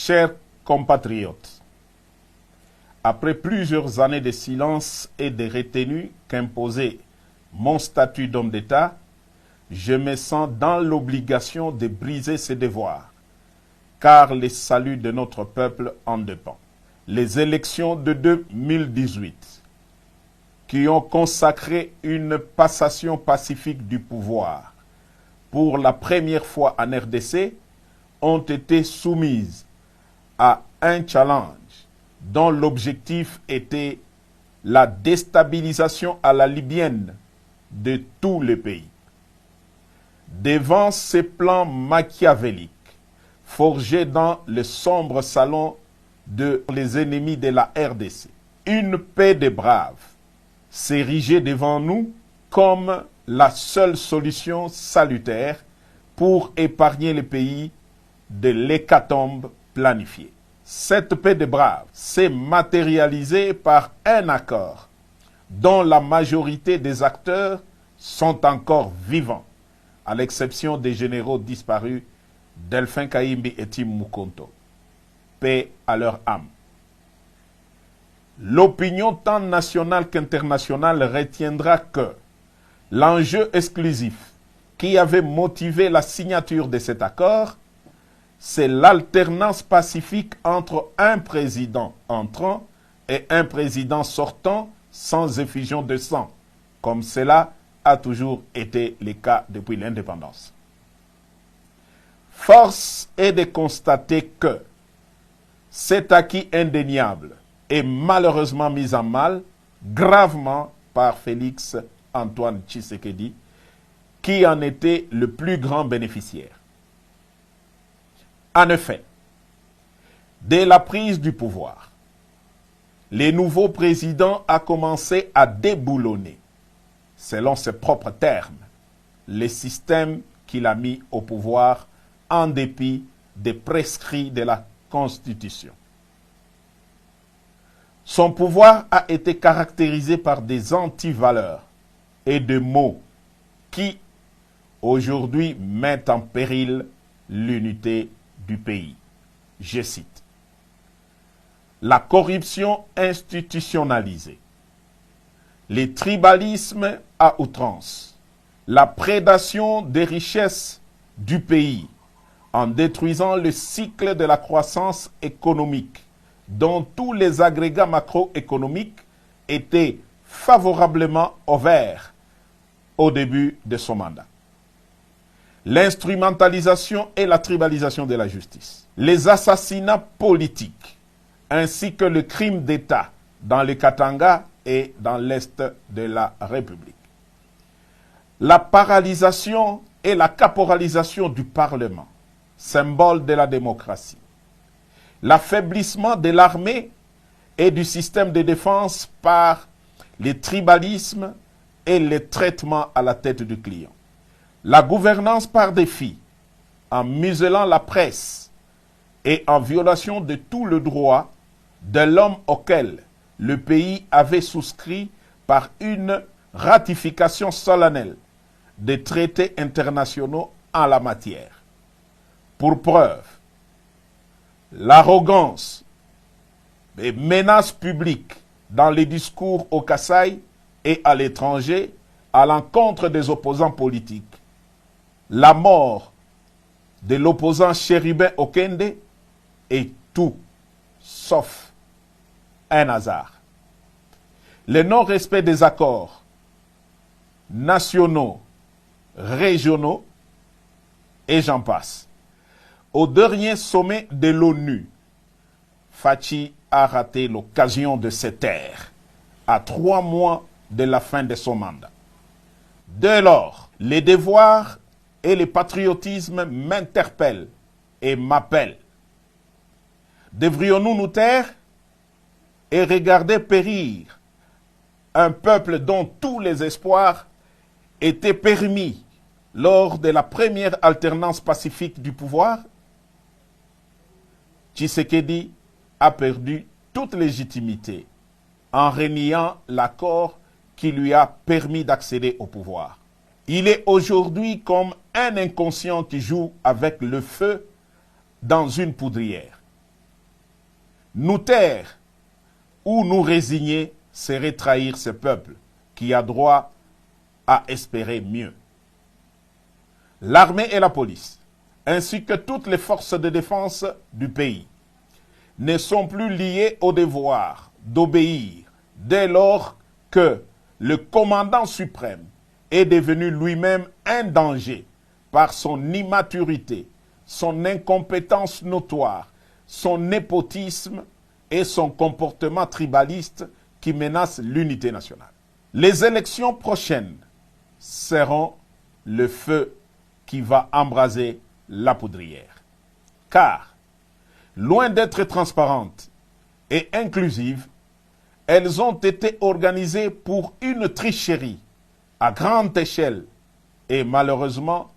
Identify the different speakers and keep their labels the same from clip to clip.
Speaker 1: Chers compatriotes, après plusieurs années de silence et de retenue qu'imposait mon statut d'homme d'État, je me sens dans l'obligation de briser ces devoirs, car le salut de notre peuple en dépend. Les élections de 2018, qui ont consacré une passation pacifique du pouvoir pour la première fois en RDC, ont été soumises à un challenge dont l'objectif était la déstabilisation à la libyenne de tout le pays. Devant ces plans machiavéliques, forgés dans le sombre salon de les ennemis de la RDC, une paix des braves s'érigeait devant nous comme la seule solution salutaire pour épargner le pays de l'hécatombe planifiée. Cette paix des braves s'est matérialisée par un accord dont la majorité des acteurs sont encore vivants, à l'exception des généraux disparus Delphin Kayimbi et Tim Mukonto. Paix à leur âme. L'opinion tant nationale qu'internationale retiendra que l'enjeu exclusif qui avait motivé la signature de cet accord, c'est l'alternance pacifique entre un président entrant et un président sortant sans effusion de sang, comme cela a toujours été le cas depuis l'indépendance. Force est de constater que cet acquis indéniable est malheureusement mis en mal gravement par Félix Antoine Tshisekedi, qui en était le plus grand bénéficiaire. En effet, dès la prise du pouvoir, le nouveau président a commencé à déboulonner, selon ses propres termes, les systèmes qu'il a mis au pouvoir en dépit des prescrits de la Constitution. Son pouvoir a été caractérisé par des antivaleurs et des mots qui, aujourd'hui, mettent en péril l'unité du pays. Je cite: la corruption institutionnalisée, les tribalismes à outrance, la prédation des richesses du pays en détruisant le cycle de la croissance économique dont tous les agrégats macroéconomiques étaient favorablement ouverts au début de son mandat. L'instrumentalisation et la tribalisation de la justice, les assassinats politiques, ainsi que le crime d'État dans le Katanga et dans l'Est de la République. La paralysation et la caporalisation du Parlement, symbole de la démocratie. L'affaiblissement de l'armée et du système de défense par les tribalismes et les traitements à la tête du client. La gouvernance par défi, en muselant la presse et en violation de tout le droit de l'homme auquel le pays avait souscrit par une ratification solennelle des traités internationaux en la matière. Pour preuve, l'arrogance des menaces publiques dans les discours au Kasaï et à l'étranger à l'encontre des opposants politiques. La mort de l'opposant Chérubin Okende est tout sauf un hasard. Le non-respect des accords nationaux, régionaux, et j'en passe. Au dernier sommet de l'ONU, Fachi a raté l'occasion de se taire à 3 mois de la fin de son mandat. Dès lors, les devoirs et le patriotisme m'interpellent et m'appellent. Devrions-nous nous taire et regarder périr un peuple dont tous les espoirs étaient permis lors de la première alternance pacifique du pouvoir? Tshisekedi a perdu toute légitimité en reniant l'accord qui lui a permis d'accéder au pouvoir. Il est aujourd'hui comme un inconscient qui joue avec le feu dans une poudrière. Nous taire ou nous résigner serait trahir ce peuple qui a droit à espérer mieux. L'armée et la police, ainsi que toutes les forces de défense du pays, ne sont plus liées au devoir d'obéir dès lors que le commandant suprême est devenu lui-même un danger par son immaturité, son incompétence notoire, son népotisme et son comportement tribaliste qui menace l'unité nationale. Les élections prochaines seront le feu qui va embraser la poudrière. Car, loin d'être transparentes et inclusives, elles ont été organisées pour une tricherie à grande échelle et malheureusement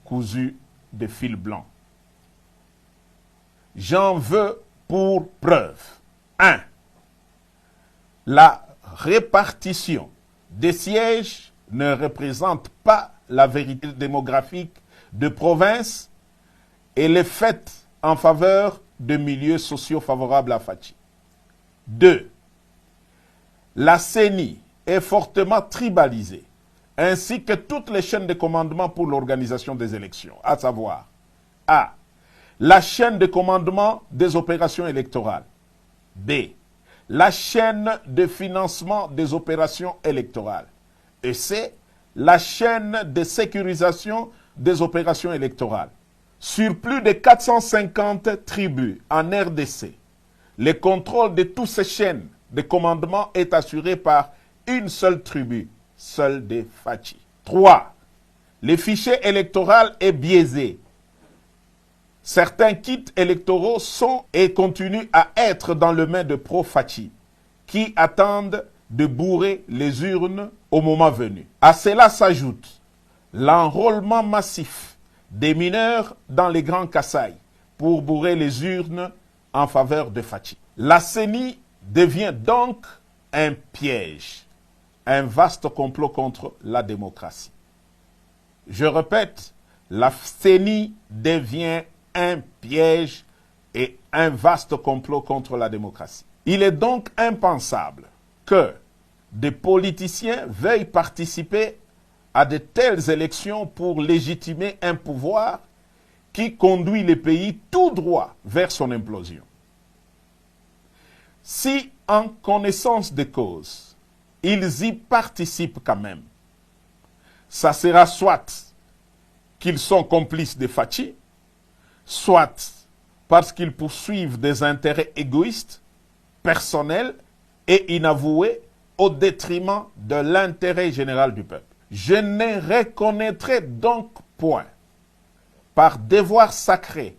Speaker 1: cousues de fil blanc. J'en veux pour preuve. 1. La répartition des sièges ne représente pas la vérité démographique de province et les faits en faveur de milieux sociaux favorables à Fachi. 2. La CENI est fortement tribalisée, ainsi que toutes les chaînes de commandement pour l'organisation des élections, à savoir A. La chaîne de commandement des opérations électorales. B. La chaîne de financement des opérations électorales. Et C. La chaîne de sécurisation des opérations électorales. Sur plus de 450 tribus en RDC, le contrôle de toutes ces chaînes de commandement est assuré par une seule tribu, celle des Fachi. 3. Le fichier électoral est biaisé. Certains kits électoraux sont et continuent à être dans le main de pro-Fachi, qui attendent de bourrer les urnes au moment venu. À cela s'ajoute l'enrôlement massif des mineurs dans les grands Kasaï pour bourrer les urnes en faveur de Fachi. La CENI devient donc un piège, un vaste complot contre la démocratie. Je répète, la CENI devient un piège et un vaste complot contre la démocratie. Il est donc impensable que des politiciens veuillent participer à de telles élections pour légitimer un pouvoir qui conduit le pays tout droit vers son implosion. Si, en connaissance de cause, ils y participent quand même, ça sera soit qu'ils sont complices de Fachi, soit parce qu'ils poursuivent des intérêts égoïstes, personnels et inavoués au détriment de l'intérêt général du peuple. Je ne reconnaîtrai donc point, par devoir sacré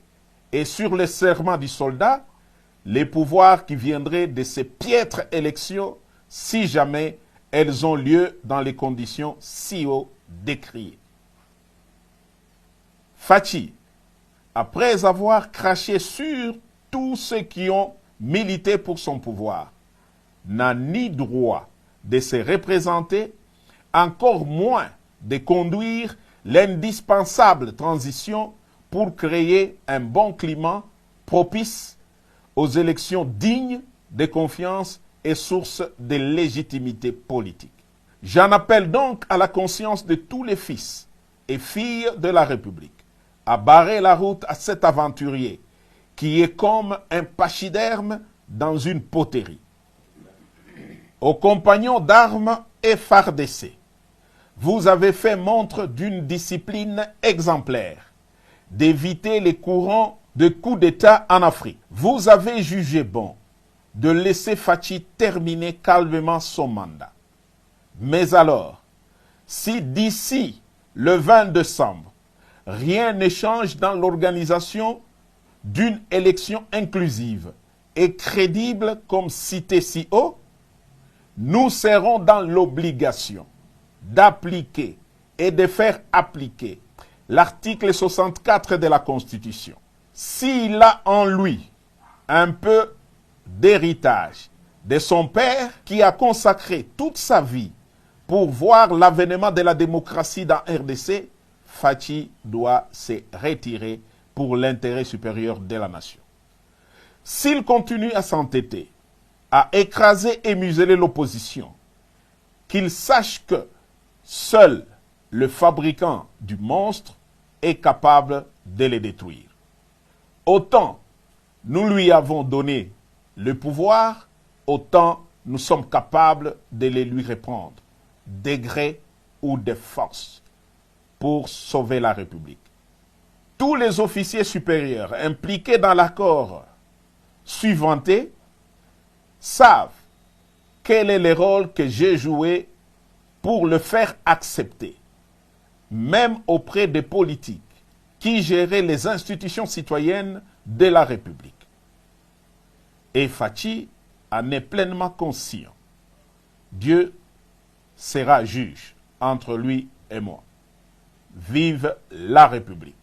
Speaker 1: et sur le serment du soldat, les pouvoirs qui viendraient de ces piètres élections si jamais elles ont lieu dans les conditions si haut décriées. Fachi, après avoir craché sur tous ceux qui ont milité pour son pouvoir, n'a ni droit de se représenter, encore moins de conduire l'indispensable transition pour créer un bon climat propice aux élections dignes de confiance et source de légitimité politique. J'en appelle donc à la conscience de tous les fils et filles de la République à barrer la route à cet aventurier qui est comme un pachyderme dans une poterie. Aux compagnons d'armes effardés, vous avez fait montre d'une discipline exemplaire, d'éviter les courants de coups d'État en Afrique. Vous avez jugé bon de laisser Fachi terminer calmement son mandat. Mais alors, si d'ici le 20 décembre, rien ne change dans l'organisation d'une élection inclusive et crédible comme cité si haut, nous serons dans l'obligation d'appliquer et de faire appliquer l'article 64 de la Constitution. S'il a en lui un peu d'héritage de son père qui a consacré toute sa vie pour voir l'avènement de la démocratie dans RDC, Fachi doit se retirer pour l'intérêt supérieur de la nation. S'il continue à s'entêter, à écraser et museler l'opposition, qu'il sache que seul le fabricant du monstre est capable de les détruire. Autant nous lui avons donné le pouvoir, autant nous sommes capables de les lui reprendre, de gré ou de force, pour sauver la République. Tous les officiers supérieurs impliqués dans l'accord suivanté savent quel est le rôle que j'ai joué pour le faire accepter, même auprès des politiques qui géraient les institutions citoyennes de la République. Et Fachi en est pleinement conscient. Dieu sera juge entre lui et moi. Vive la République!